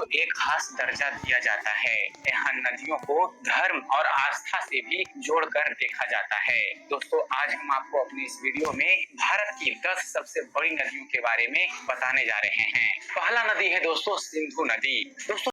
को एक खास दर्जा दिया जाता है। यहाँ नदियों को धर्म और आस्था से भी जोड़कर देखा जाता है। दोस्तों, आज हम आपको अपनी इस वीडियो में भारत की 10 सबसे बड़ी नदियों के बारे में बताने जा रहे हैं। पहला नदी है दोस्तों सिंधु नदी। दोस्तों,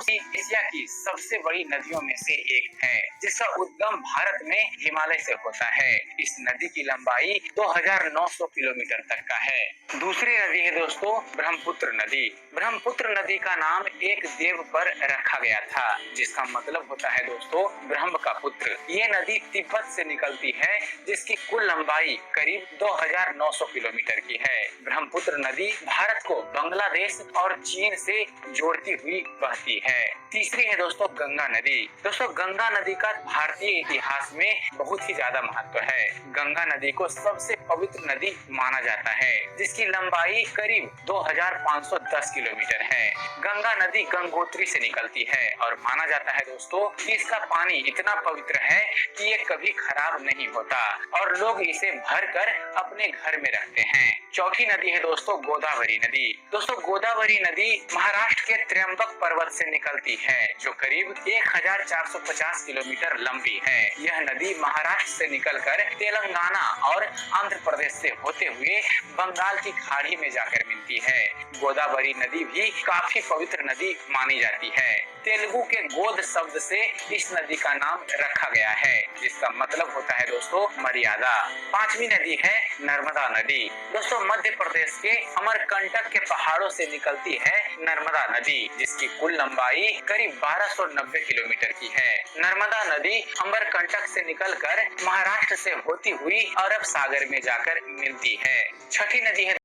एशिया की सबसे बड़ी नदियों में से एक है, जिसका उद्गम भारत में हिमालय से होता है। इस नदी की लंबाई 2900 किलोमीटर तक का है। दूसरी नदी है दोस्तों ब्रह्मपुत्र नदी। ब्रह्मपुत्र नदी का नाम एक देव पर रखा गया था, जिसका मतलब होता है दोस्तों ब्रह्म का पुत्र। ये नदी तिब्बत से निकलती है, जिसकी कुल लंबाई करीब 2900 किलोमीटर की है। ब्रह्मपुत्र नदी भारत को बांग्लादेश और चीन से जोड़ती हुई बहती है। तीसरी है दोस्तों गंगा नदी। दोस्तों, गंगा नदी का भारतीय इतिहास में बहुत ही ज्यादा महत्व है। गंगा नदी को सबसे पवित्र नदी माना जाता है, जिसकी लंबाई करीब 2510 किलोमीटर है। गंगा नदी गंगोत्री से निकलती है और माना जाता है दोस्तों कि इसका पानी इतना पवित्र है कि ये कभी खराब नहीं होता और लोग इसे भरकर अपने घर में रखते हैं। चौथी नदी है दोस्तों गोदावरी नदी। दोस्तों, गोदावरी नदी महाराष्ट्र के त्र्यंबक पर्वत से निकलती है, जो करीब 1450 किलोमीटर लंबी है। यह नदी महाराष्ट्र से निकलकर तेलंगाना और आंध्र प्रदेश से होते हुए बंगाल की खाड़ी में जाकर मिलती है। गोदावरी नदी भी काफी पवित्र नदी मानी जाती है। तेलुगु के गोद शब्द से इस नदी का नाम रखा गया है, जिसका मतलब होता है दोस्तों मर्यादा। पांचवी नदी है नर्मदा नदी। दोस्तों, मध्य प्रदेश के अमरकंटक के पहाड़ों से निकलती है नर्मदा नदी, जिसकी कुल लंबाई करीब 1290 किलोमीटर की है। नर्मदा नदी अमरकंटक से निकलकर महाराष्ट्र से होती हुई अरब सागर में जाकर मिलती है। छठी नदी है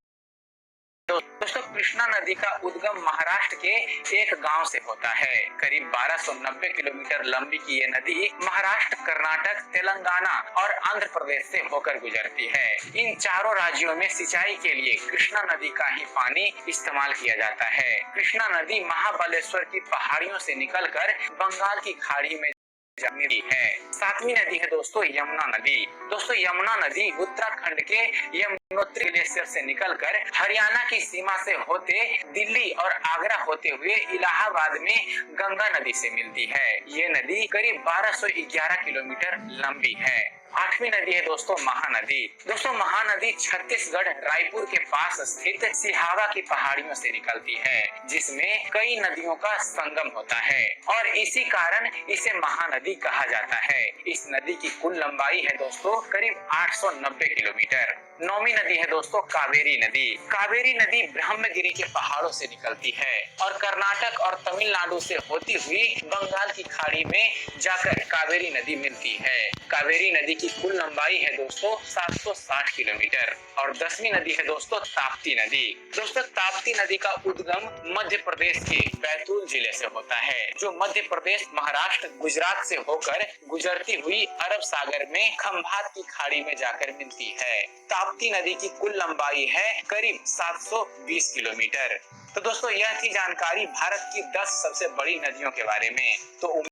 दोस्तों कृष्णा नदी का उद्गम महाराष्ट्र के एक गांव से होता है। करीब 1290 किलोमीटर लंबी की ये नदी महाराष्ट्र, कर्नाटक, तेलंगाना और आंध्र प्रदेश से होकर गुजरती है। इन चारों राज्यों में सिंचाई के लिए कृष्णा नदी का ही पानी इस्तेमाल किया जाता है। कृष्णा नदी महाबलेश्वर की पहाड़ियों से निकलकर बंगाल की खाड़ी में मिली है। सातवीं नदी है दोस्तों यमुना नदी। दोस्तों, यमुना नदी उत्तराखंड के यमुनोत्री ग्लेशियर से निकलकर हरियाणा की सीमा से होते दिल्ली और आगरा होते हुए इलाहाबाद में गंगा नदी से मिलती है। ये नदी करीब 1211 किलोमीटर लंबी है। आठवीं नदी है दोस्तों महानदी। दोस्तों, महानदी छत्तीसगढ़ रायपुर के पास स्थित सिहावा की पहाड़ियों से निकलती है, जिसमें कई नदियों का संगम होता है और इसी कारण इसे महानदी कहा जाता है। इस नदी की कुल लंबाई है दोस्तों करीब 890 किलोमीटर। नौवीं नदी है दोस्तों कावेरी नदी। कावेरी नदी ब्रह्मगिरी के पहाड़ों से निकलती है और कर्नाटक और तमिलनाडु से होती हुई बंगाल की खाड़ी में जाकर कावेरी नदी मिलती है। कावेरी नदी की कुल लंबाई है दोस्तों 760 किलोमीटर। और 10वीं नदी है दोस्तों ताप्ती नदी। दोस्तों, ताप्ती नदी का उद्गम मध्य प्रदेश के बैतूल जिले से होता है, जो मध्य प्रदेश, महाराष्ट्र, गुजरात से होकर गुजरती हुई अरब सागर में खंभात की खाड़ी में जाकर मिलती है। ताप्ती नदी की कुल लंबाई है करीब 720 किलोमीटर। तो दोस्तों, यह थी जानकारी भारत की 10 सबसे बड़ी नदियों के बारे में। तो